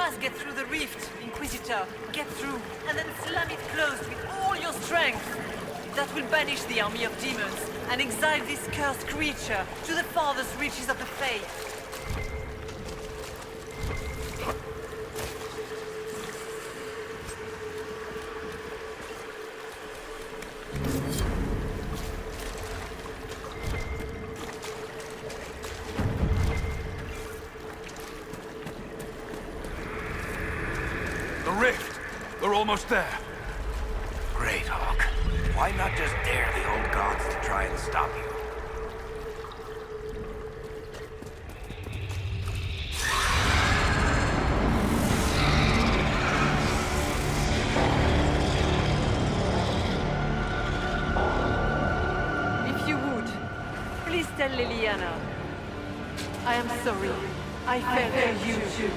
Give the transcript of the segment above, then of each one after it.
must get through the rift, Inquisitor. Get through, and then slam it closed with all your strength. That will banish the army of demons, and exile this cursed creature to the farthest reaches of the faith. The rift! We're almost there. Great, Hawk. Why not just dare the old gods to try and stop you? If you would, please tell Liliana. I am sorry. I failed you too.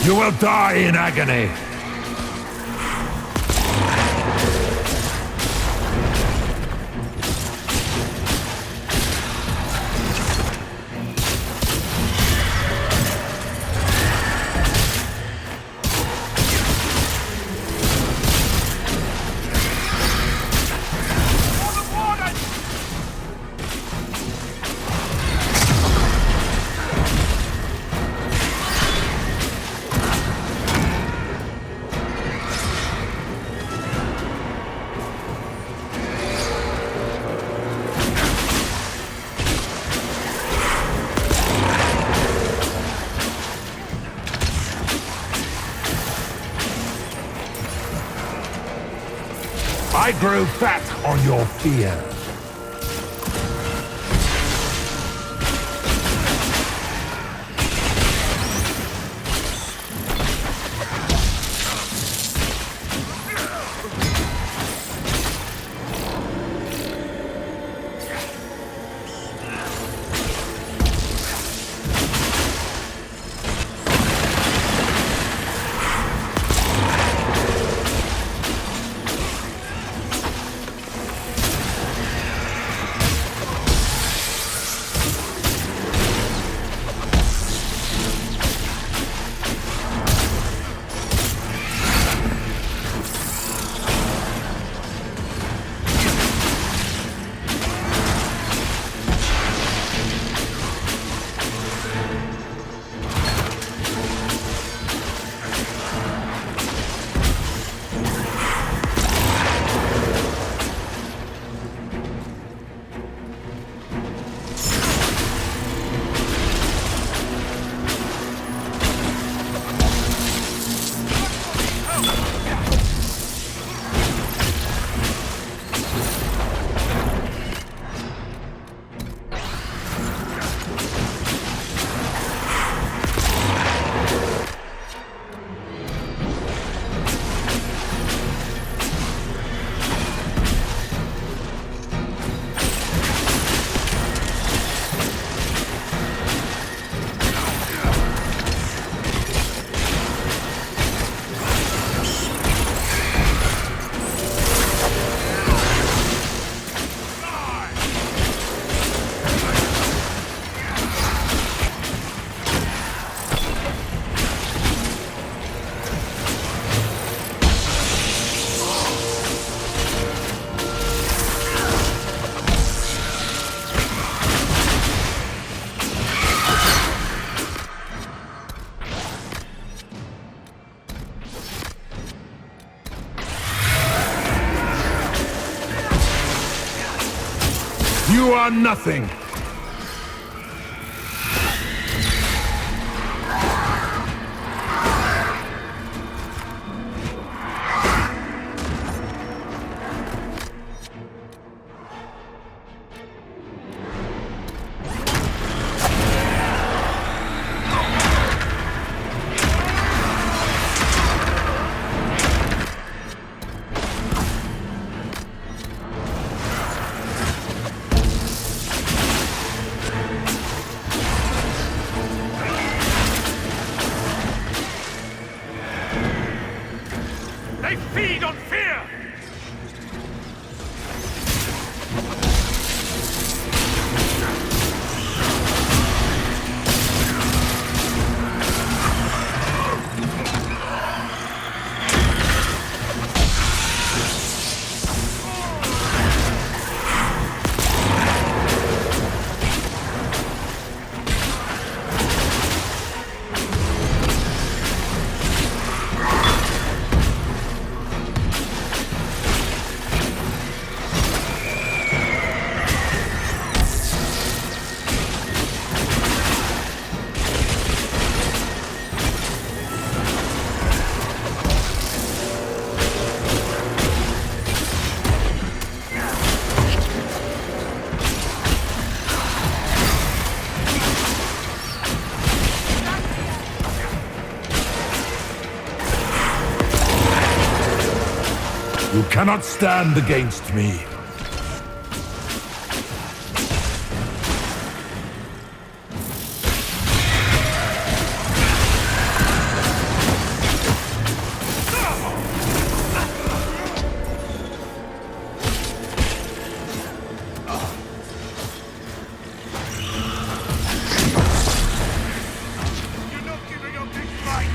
You will die in agony! I grew fat on your fear. You are nothing! feed on fear! You cannot stand against me. You're not giving up this fight!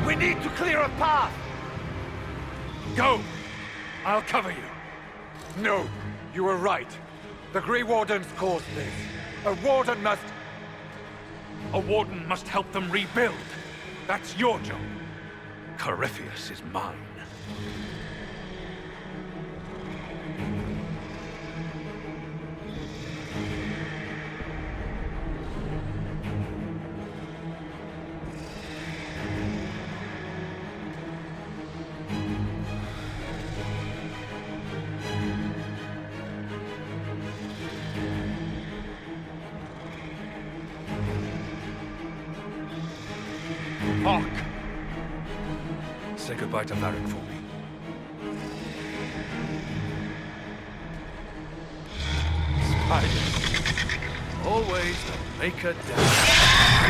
We need to clear a path! Go! I'll cover you. No, you were right. The Grey Wardens caused this. A Warden must... A warden must help them rebuild. That's your job. Corypheus is mine. Hawk! Say goodbye to Varric for me. Spider. Always the maker down.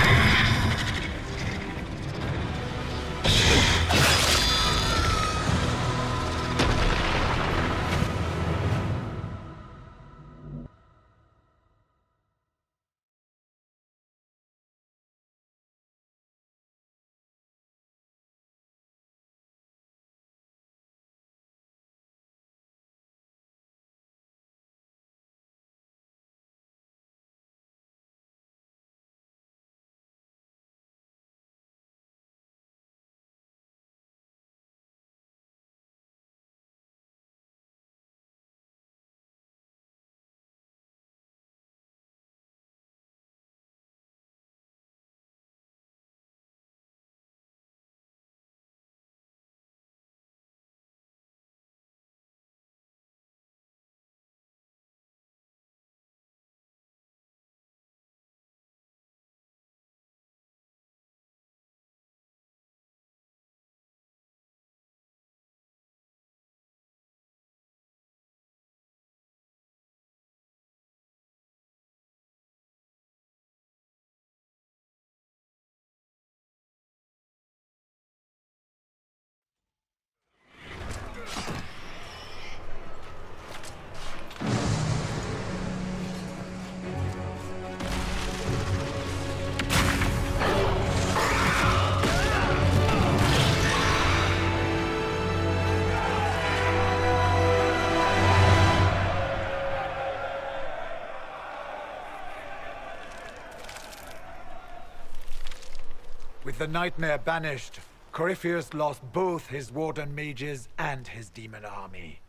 With the nightmare banished, Corypheus lost both his Warden mages and his demon army.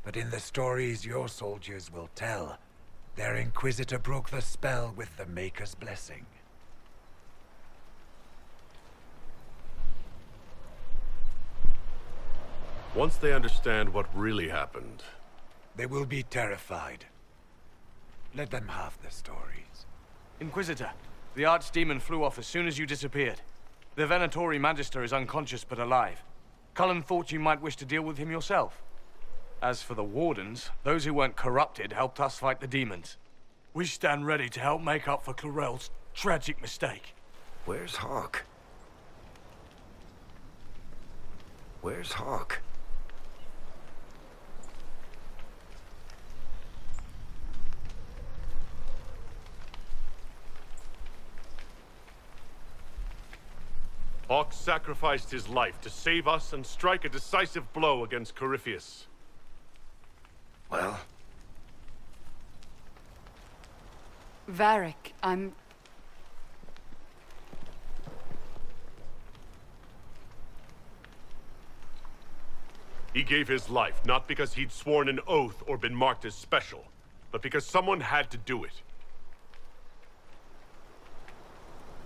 But in the stories your soldiers will tell, their Inquisitor broke the spell with the Maker's blessing. Once they understand what really happened, They will be terrified. Let them have the stories. Inquisitor, the Archdemon flew off as soon as you disappeared. The Venatori Magister is unconscious but alive. Cullen thought you might wish to deal with him yourself. As for the Wardens, those who weren't corrupted helped us fight the demons. We stand ready to help make up for Clarel's tragic mistake. Where's Hawk? Where's Hawk? Hawk sacrificed his life to save us and strike a decisive blow against Corypheus. Well, Varric, He gave his life not because he'd sworn an oath or been marked as special, but because someone had to do it.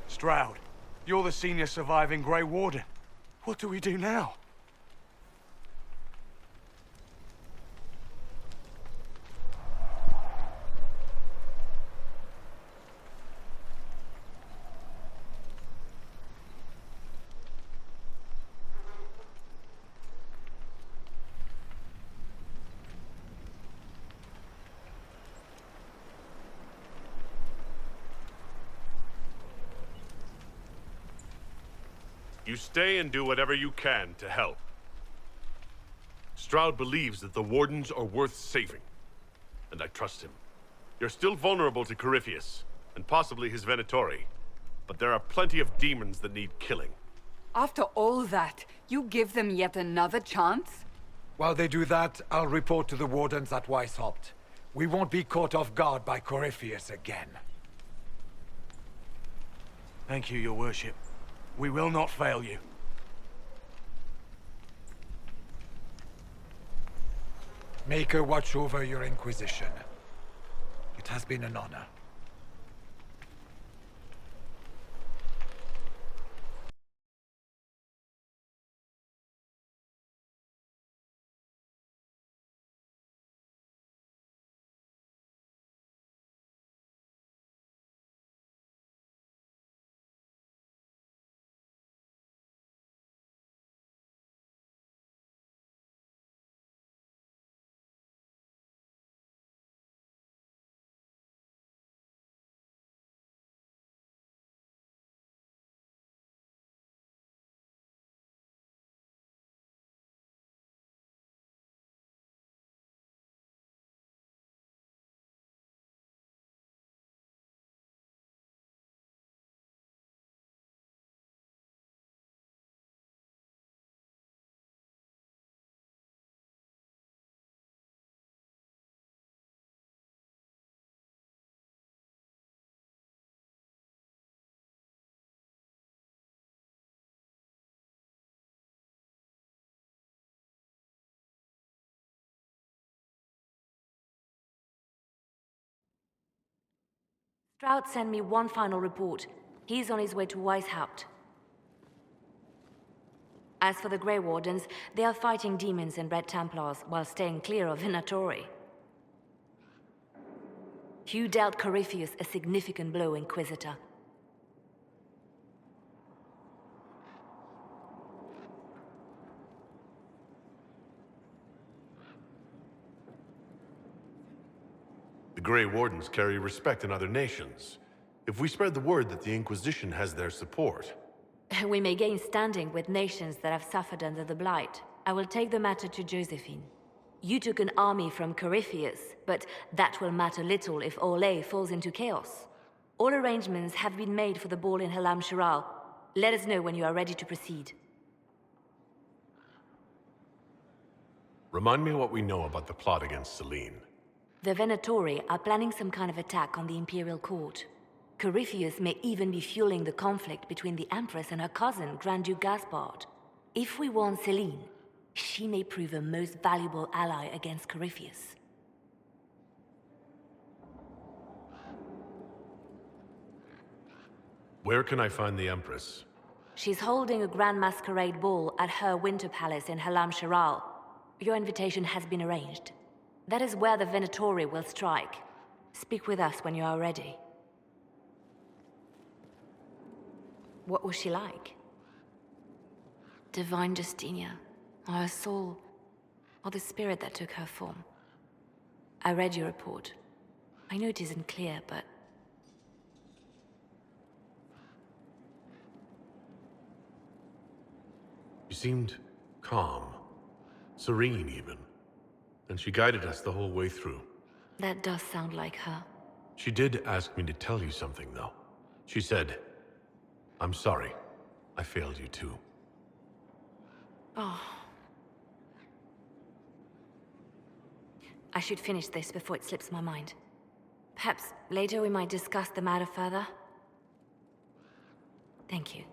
Stroud, you're the senior surviving Grey Warden. What do we do now? You stay and do whatever you can to help. Stroud believes that the Wardens are worth saving, and I trust him. You're still vulnerable to Corypheus, and possibly his Venatori, but there are plenty of demons that need killing. after all that, you give them yet another chance? While they do that, I'll report to the Wardens at Weishaupt. We won't be caught off guard by Corypheus again. Thank you, your worship. We will not fail you. Make her watch over your Inquisition. It has been an honor. Stroud sent me one final report. He's on his way to Weishaupt. As for the Grey Wardens, they are fighting demons and Red Templars while staying clear of Venatori. You dealt Corypheus a significant blow, Inquisitor. The Grey Wardens carry respect in other nations. If we spread the word that the Inquisition has their support... We may gain standing with nations that have suffered under the Blight. I will take the matter to Josephine. You took an army from Corypheus, but that will matter little if Orlais falls into chaos. All arrangements have been made for the ball in Halam Shiral. Let us know when you are ready to proceed. Remind me what we know about the plot against Selene. The Venatori are planning some kind of attack on the Imperial Court. Corypheus may even be fueling the conflict between the Empress and her cousin, Grand Duke Gaspard. If we warn Selene, she may prove a most valuable ally against Corypheus. Where can I find the Empress? She's holding a grand masquerade ball at her winter palace in Halam Shiral. Your invitation has been arranged. That is where the Venatori will strike. Speak with us when you are ready. What was she like? Divine Justinia, or her soul, or the spirit that took her form. I read your report. I know it isn't clear, but... She seemed calm, serene even, and she guided us the whole way through. That does sound like her. She did ask me to tell you something, though. She said, "I'm sorry. I failed you too." Oh. I should finish this before it slips my mind. Perhaps later we might discuss the matter further. Thank you.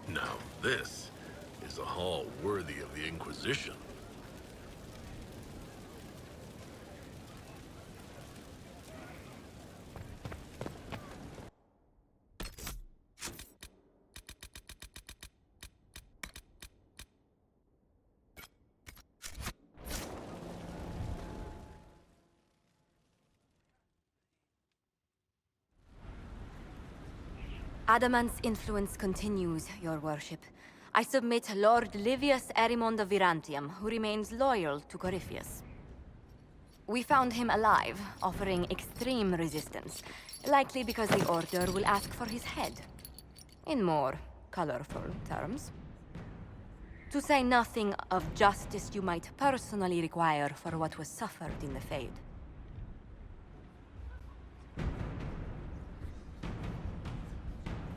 Now this is a hall worthy of the Inquisition. Adamant's influence continues, your worship. I submit Lord Livius Erimond of Virantium, who remains loyal to Corypheus. We found him alive, offering extreme resistance, likely because the Order will ask for his head. In more colorful terms. To say nothing of justice you might personally require for what was suffered in the Fade.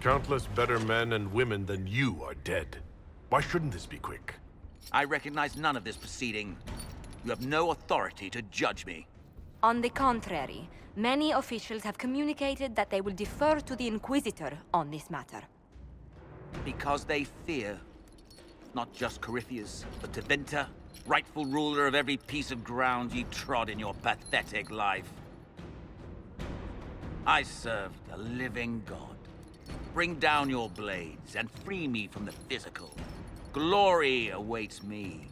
Countless better men and women than you are dead. Why shouldn't this be quick? I recognize none of this proceeding. You have no authority to judge me. On the contrary, many officials have communicated that they will defer to the Inquisitor on this matter. Because they fear. Not just Corypheus, but Tevinter, rightful ruler of every piece of ground ye trod in your pathetic life. I serve the living God. Bring down your blades and free me from the physical. Glory awaits me.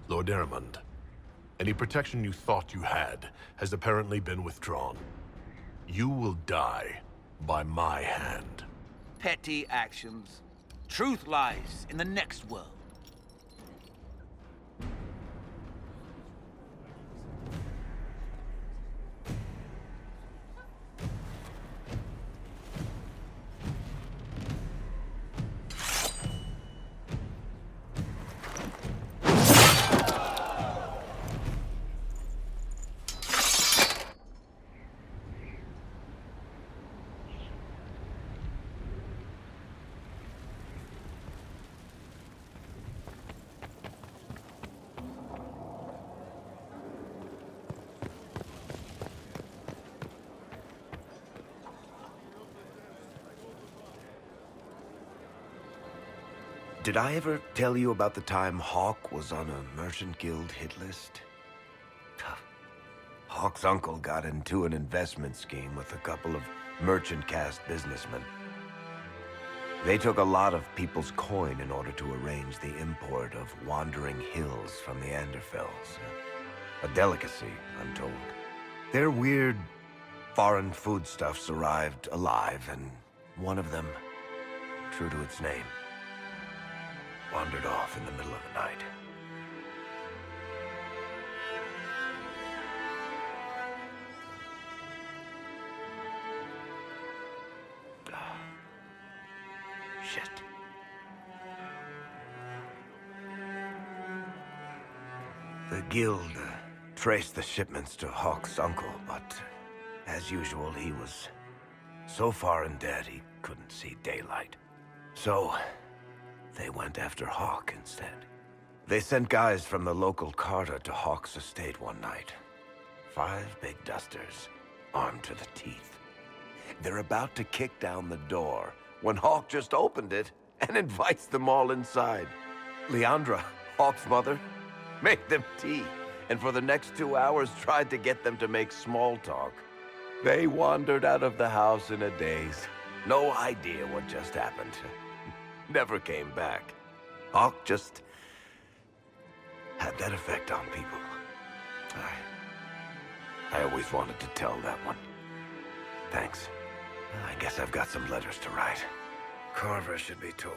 Lord Erimond, any protection you thought you had has apparently been withdrawn. You will die by my hand. Petty actions. Truth lies in the next world. Did I ever tell you about the time Hawk was on a Merchant Guild hit list? Tough. Hawk's uncle got into an investment scheme with a couple of merchant caste businessmen. They took a lot of people's coin in order to arrange the import of wandering hills from the Anderfells. A delicacy, I'm told. Their weird foreign foodstuffs arrived alive, and one of them, true to its name, wandered off in the middle of the night. Shit. The guild traced the shipments to Hawk's uncle, but as usual, he was so far in debt he couldn't see daylight. So, they went after Hawk instead. They sent guys from the local carter to Hawk's estate one night. 5 big dusters, armed to the teeth. They're about to kick down the door when Hawk just opened it and invites them all inside. Leandra, Hawk's mother, made them tea, and for the next 2 hours tried to get them to make small talk. They wandered out of the house in a daze. No idea what just happened. Never came back. Hawk just had that effect on people. I always wanted to tell that one. Thanks. I guess I've got some letters to write. Carver should be told.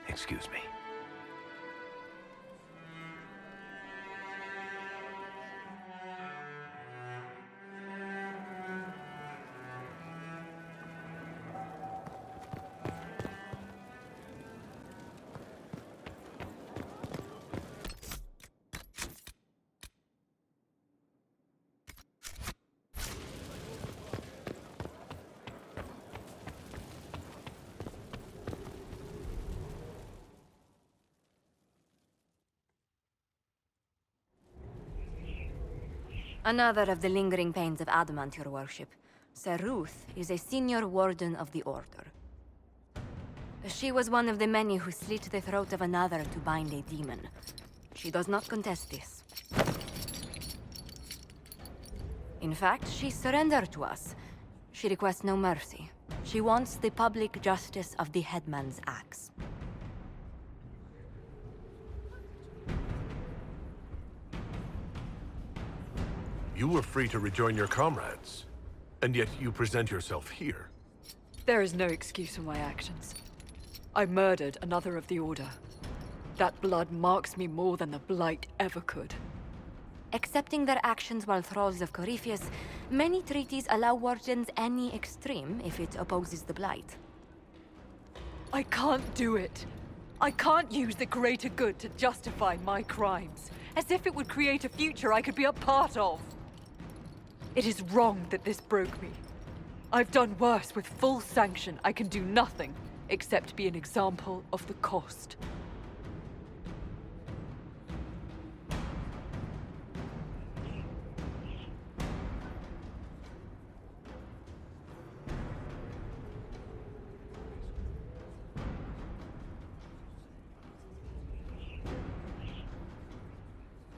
Excuse me. Another of the lingering pains of adamant, your worship. Sir Ruth is a senior warden of the Order. She was one of the many who slit the throat of another to bind a demon. She does not contest this. In fact, she surrendered to us. She requests no mercy. She wants the public justice of the headman's axe. You were free to rejoin your comrades, and yet you present yourself here. There is no excuse for my actions. I murdered another of the Order. That blood marks me more than the Blight ever could. Accepting their actions while thralls of Corypheus, many treaties allow wardens any extreme if it opposes the Blight. I can't do it. I can't use the greater good to justify my crimes, as if it would create a future I could be a part of. It is wrong that this broke me. I've done worse. With full sanction, I can do nothing except be an example of the cost.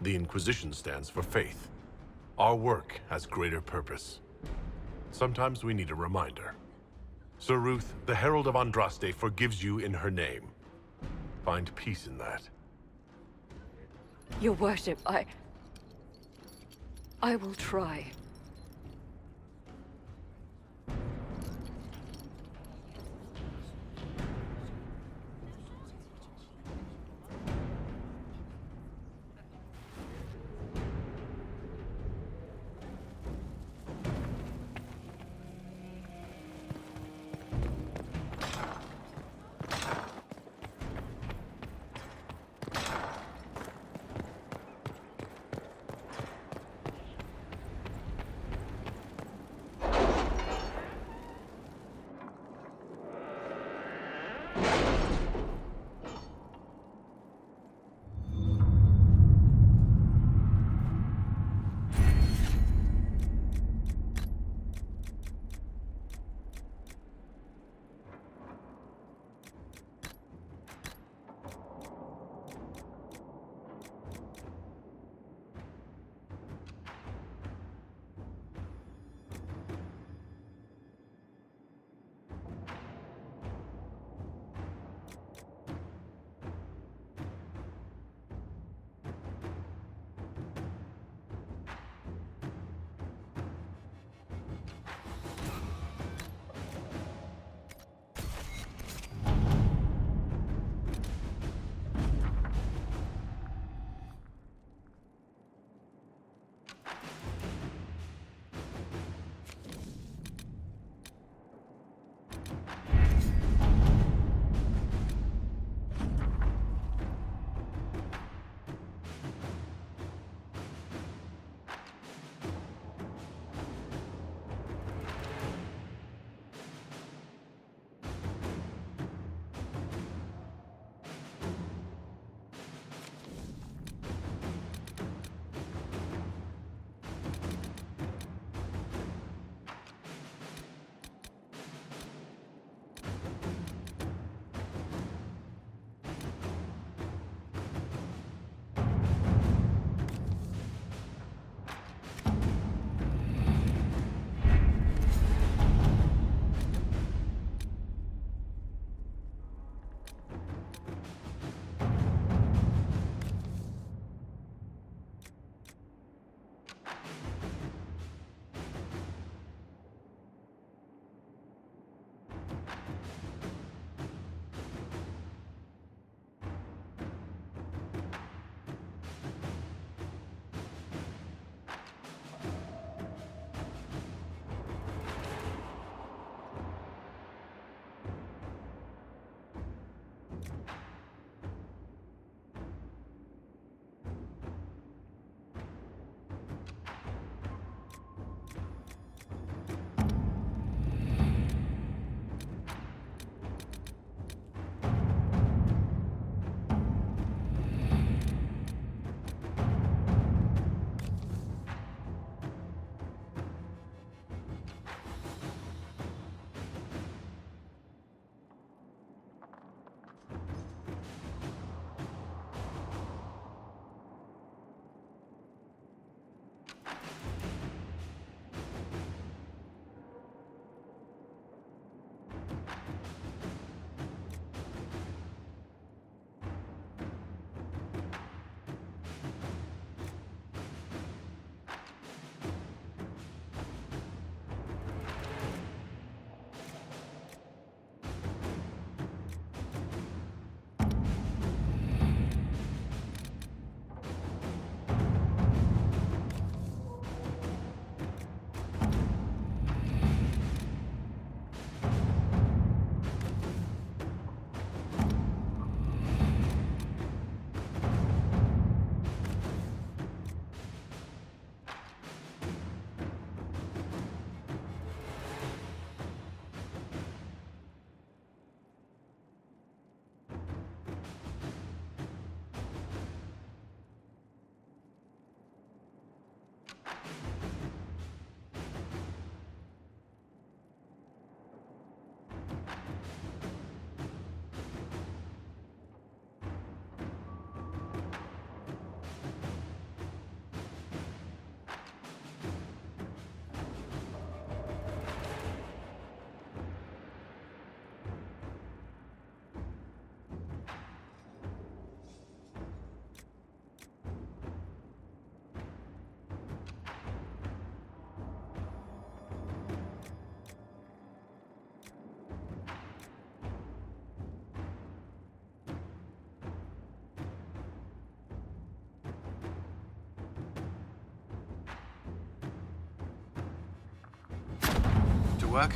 The Inquisition stands for faith. Our work has greater purpose. Sometimes we need a reminder. Sir Ruth, the Herald of Andraste, forgives you in her name. Find peace in that. Your worship, I will try. work?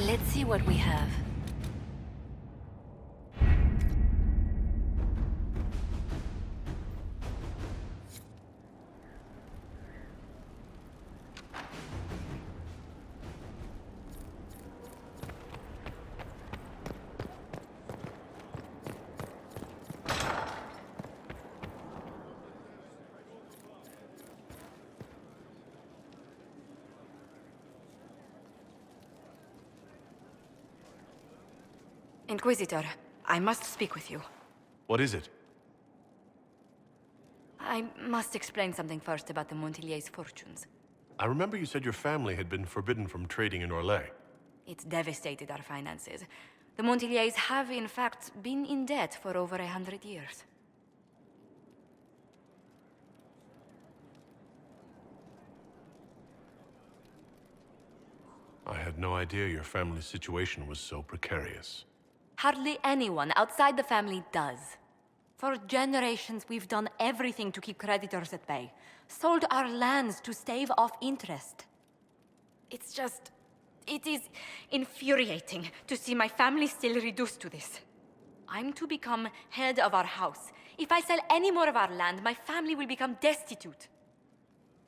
Let's see what we have. Inquisitor, I must speak with you. What is it? I must explain something first about the Montillier's fortunes. I remember you said your family had been forbidden from trading in Orlais. It's devastated our finances. The Montillier's have, in fact, been in debt for over 100 years. I had no idea your family's situation was so precarious. Hardly anyone outside the family does. For generations, we've done everything to keep creditors at bay. Sold our lands to stave off interest. It's just... it is infuriating to see my family still reduced to this. I'm to become head of our house. If I sell any more of our land, my family will become destitute.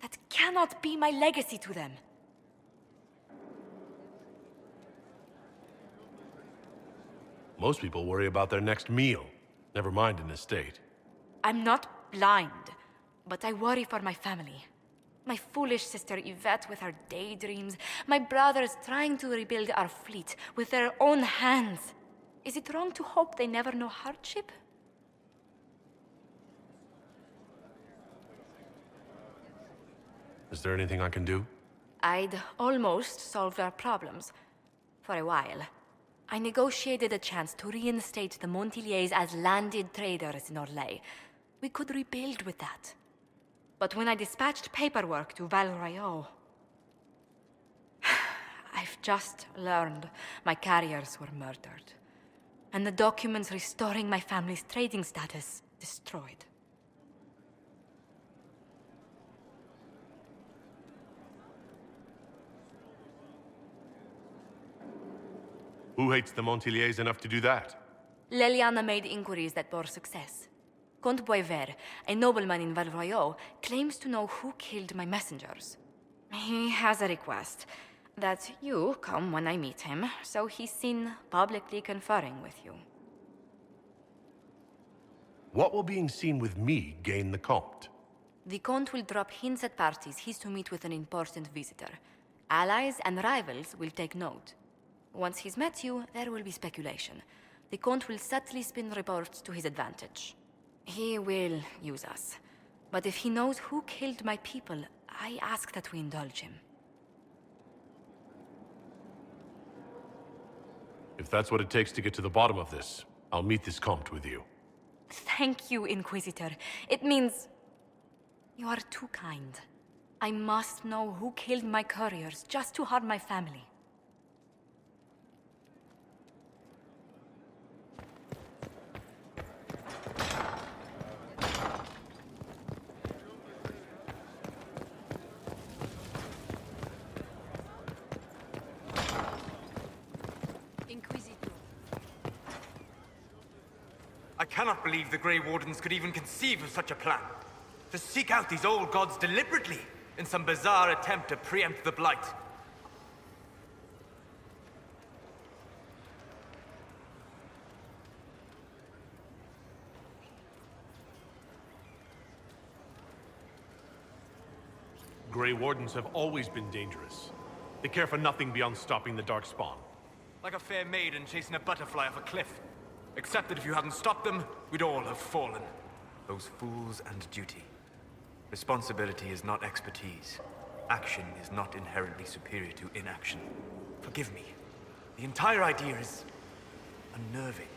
That cannot be my legacy to them. Most people worry about their next meal, never mind an estate. I'm not blind, but I worry for my family. My foolish sister Yvette with her daydreams, my brothers trying to rebuild our fleet with their own hands. Is it wrong to hope they never know hardship? Is there anything I can do? I'd almost solved our problems. For a while. I negotiated a chance to reinstate the Montillier's as landed traders in Orlais. We could rebuild with that. But when I dispatched paperwork to Val Royeaux... I've just learned my carriers were murdered. And the documents restoring my family's trading status destroyed. Who hates the Montillier's enough to do that? Leliana made inquiries that bore success. Comte Boisvert, a nobleman in Val Royeaux, claims to know who killed my messengers. He has a request that you come when I meet him, so he's seen publicly conferring with you. What will being seen with me gain the Comte? The Comte will drop hints at parties he's to meet with an important visitor. Allies and rivals will take note. Once he's met you, there will be speculation. The Comte will subtly spin reports to his advantage. He will use us. But if he knows who killed my people, I ask that we indulge him. If that's what it takes to get to the bottom of this, I'll meet this Comte with you. Thank you, Inquisitor. It means... you are too kind. I must know who killed my couriers just to harm my family. I cannot believe the Grey Wardens could even conceive of such a plan. To seek out these old gods deliberately, in some bizarre attempt to preempt the Blight. Grey Wardens have always been dangerous. They care for nothing beyond stopping the Darkspawn. Like a fair maiden chasing a butterfly off a cliff. Except that if you hadn't stopped them, we'd all have fallen. Those fools and duty. Responsibility is not expertise. Action is not inherently superior to inaction. Forgive me. The entire idea is unnerving.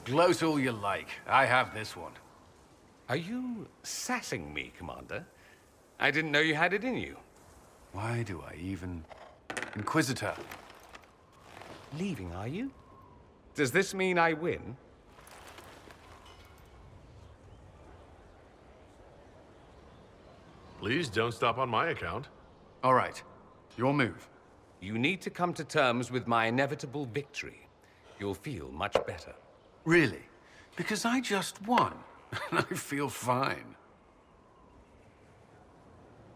Gloat all you like. I have this one. Are you sassing me, Commander? I didn't know you had it in you. Why do I even... Inquisitor. Leaving, are you? Does this mean I win? Please don't stop on my account. All right. Your move. You need to come to terms with my inevitable victory. You'll feel much better. Really? Because I just won. And I feel fine.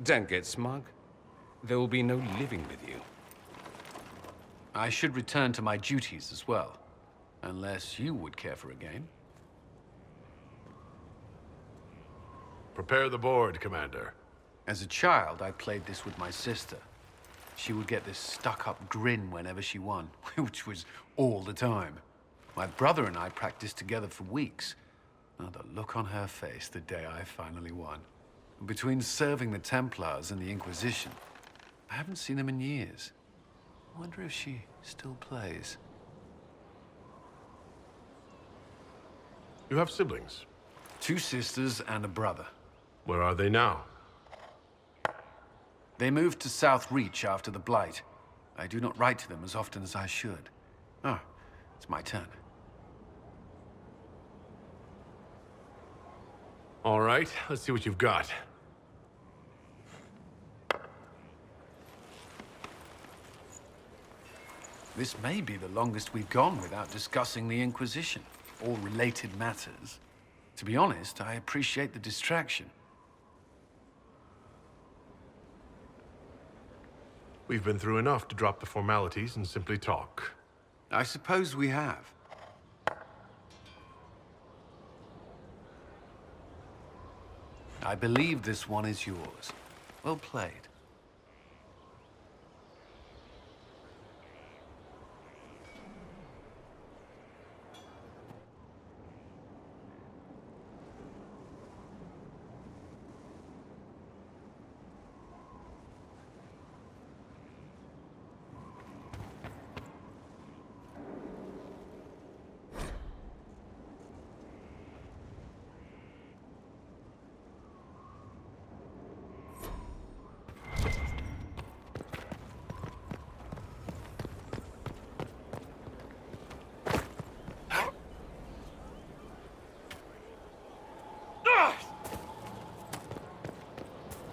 Don't get smug. There will be no living with you. I should return to my duties as well. Unless you would care for a game. Prepare the board, Commander. As a child, I played this with my sister. She would get this stuck-up grin whenever she won, which was all the time. My brother and I practiced together for weeks. Oh, the look on her face the day I finally won. Between serving the Templars and the Inquisition, I haven't seen them in years. I wonder if she still plays. You have siblings? 2 sisters and a brother. Where are they now? They moved to South Reach after the Blight. I do not write to them as often as I should. Ah, it's my turn. All right, let's see what you've got. This may be the longest we've gone without discussing the Inquisition, or related matters. To be honest, I appreciate the distraction. We've been through enough to drop the formalities and simply talk. I suppose we have. I believe this one is yours. Well played.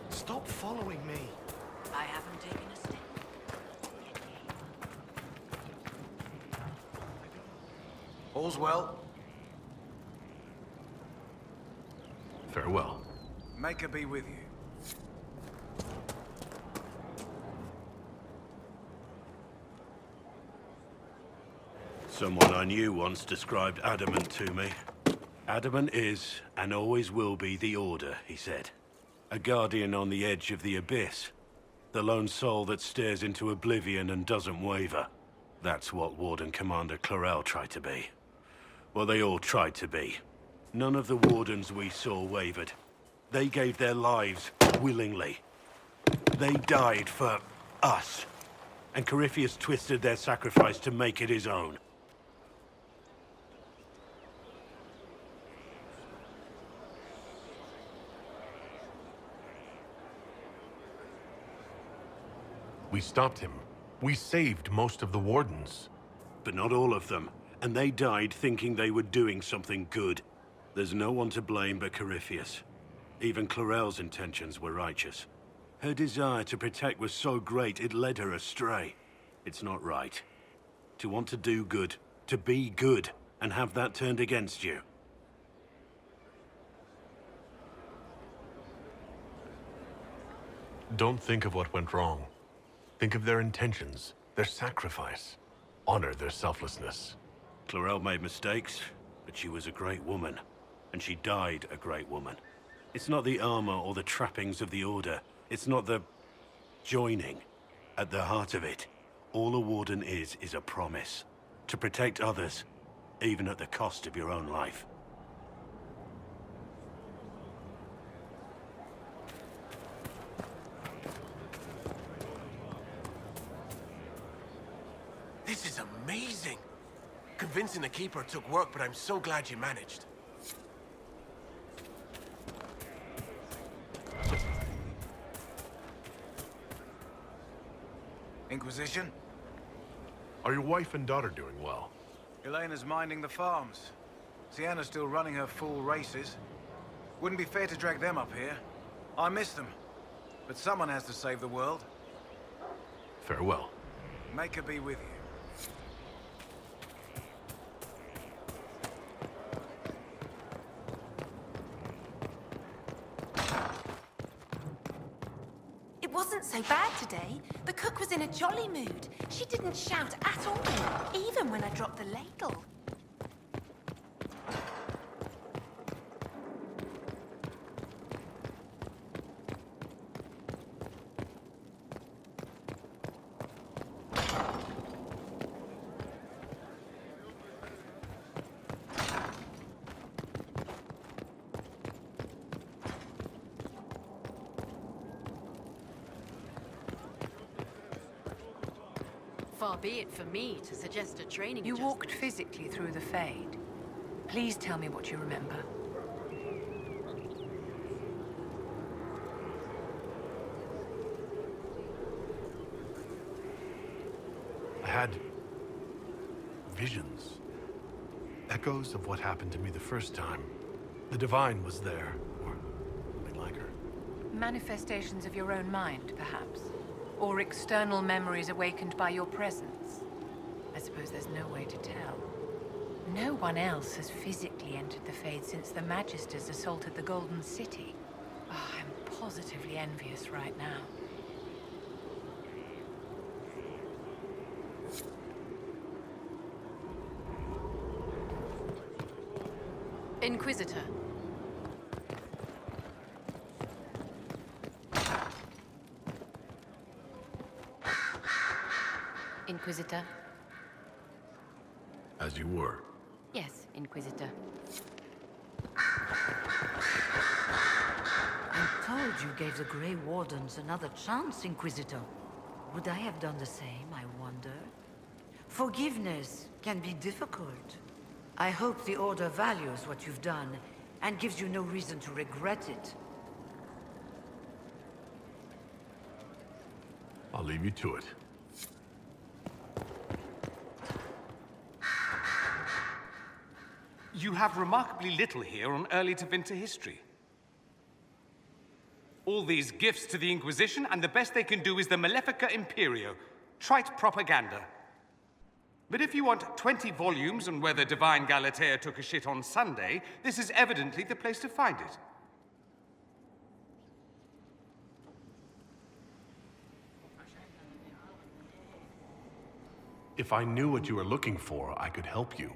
Stop following me. I haven't taken a step. All's well? Farewell. Maker be with you. Someone I knew once described Adamant to me. Adamant is, and always will be, the Order, he said. A guardian on the edge of the abyss. The lone soul that stares into oblivion and doesn't waver. That's what Warden Commander Clarel tried to be. Well, they all tried to be. None of the Wardens we saw wavered. They gave their lives willingly. They died for us. And Corypheus twisted their sacrifice to make it his own. We stopped him. We saved most of the Wardens. But not all of them. And they died thinking they were doing something good. There's no one to blame but Corypheus. Even Clarel's intentions were righteous. Her desire to protect was so great it led her astray. It's not right. To want to do good, to be good, and have that turned against you. Don't think of what went wrong. Think of their intentions, their sacrifice. Honor their selflessness. Chlorel made mistakes, but she was a great woman. And she died a great woman. It's not the armor or the trappings of the Order. It's not the joining. At the heart of it, all a Warden is a promise. To protect others, even at the cost of your own life. This is amazing! Convincing the Keeper took work, but I'm so glad you managed. Inquisition? Are your wife and daughter doing well? Elena's minding the farms. Sienna's still running her fool races. Wouldn't be fair to drag them up here. I miss them. But someone has to save the world. Farewell. Make her be with you. It wasn't so bad today. The cook was in a jolly mood. She didn't shout at all, even when I dropped the ladle. Far be it for me to suggest a training You adjustment. walked physically through the Fade. Please tell me what you remember. I had visions. Echoes of what happened to me the first time. The Divine was there, or something like her. Manifestations of your own mind, perhaps? Or external memories awakened by your presence? I suppose there's no way to tell. No one else has physically entered the Fade since the Magisters assaulted the Golden City. Oh, I'm positively envious right now. Inquisitor. Inquisitor. As you were. Yes, Inquisitor. I'm told you gave the Grey Wardens another chance, Inquisitor. Would I have done the same, I wonder? Forgiveness can be difficult. I hope the Order values what you've done and gives you no reason to regret it. I'll leave you to it. You have remarkably little here on early Tevinter history. All these gifts to the Inquisition, and the best they can do is the Malefica Imperio. Trite propaganda. But if you want 20 volumes on whether Divine Galatea took a shit on Sunday, this is evidently the place to find it. If I knew what you were looking for, I could help you.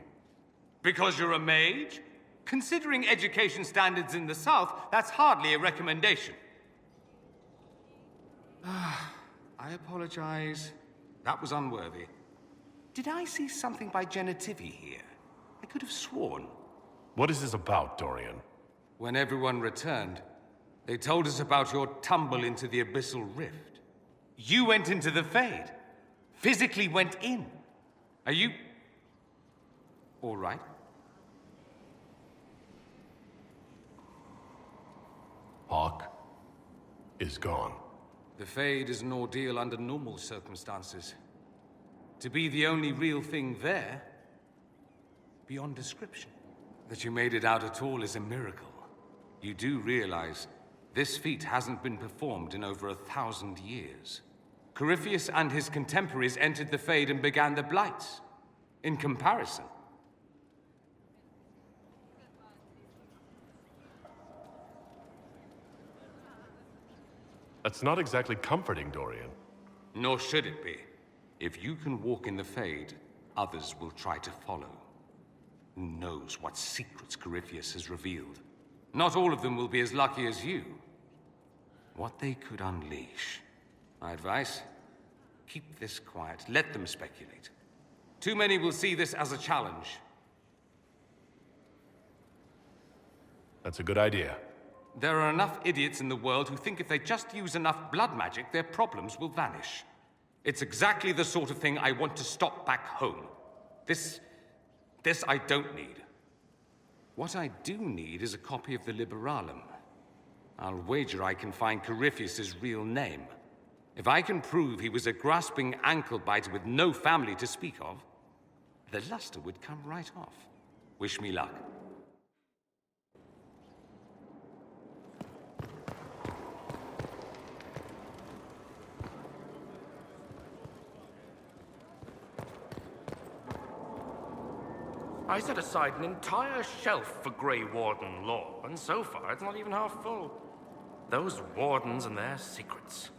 Because you're a mage? Considering education standards in the South, that's hardly a recommendation. I apologize. That was unworthy. Did I see something by Genitivi here? I could have sworn. What is this about, Dorian? When everyone returned, they told us about your tumble into the Abyssal Rift. You went into the Fade. Physically went in. Are you... all right? Hawk is gone. The Fade is an ordeal under normal circumstances. To be the only real thing there, beyond description. That you made it out at all is a miracle. You do realize this feat hasn't been performed in over 1,000 years. Corypheus and his contemporaries entered the Fade and began the Blights. In comparison, That's not exactly comforting, Dorian. Nor should it be. If you can walk in the Fade, others will try to follow. Who knows what secrets Corypheus has revealed? Not all of them will be as lucky as you. What they could unleash. My advice? Keep this quiet. Let them speculate. Too many will see this as a challenge. That's a good idea. There are enough idiots in the world who think if they just use enough blood magic, their problems will vanish. It's exactly the sort of thing I want to stop back home. This I don't need. What I do need is a copy of the Liberalum. I'll wager I can find Corypheus' real name. If I can prove he was a grasping ankle-biter with no family to speak of, the luster would come right off. Wish me luck. I set aside an entire shelf for Grey Warden lore, and so far it's not even half full. Those wardens and their secrets.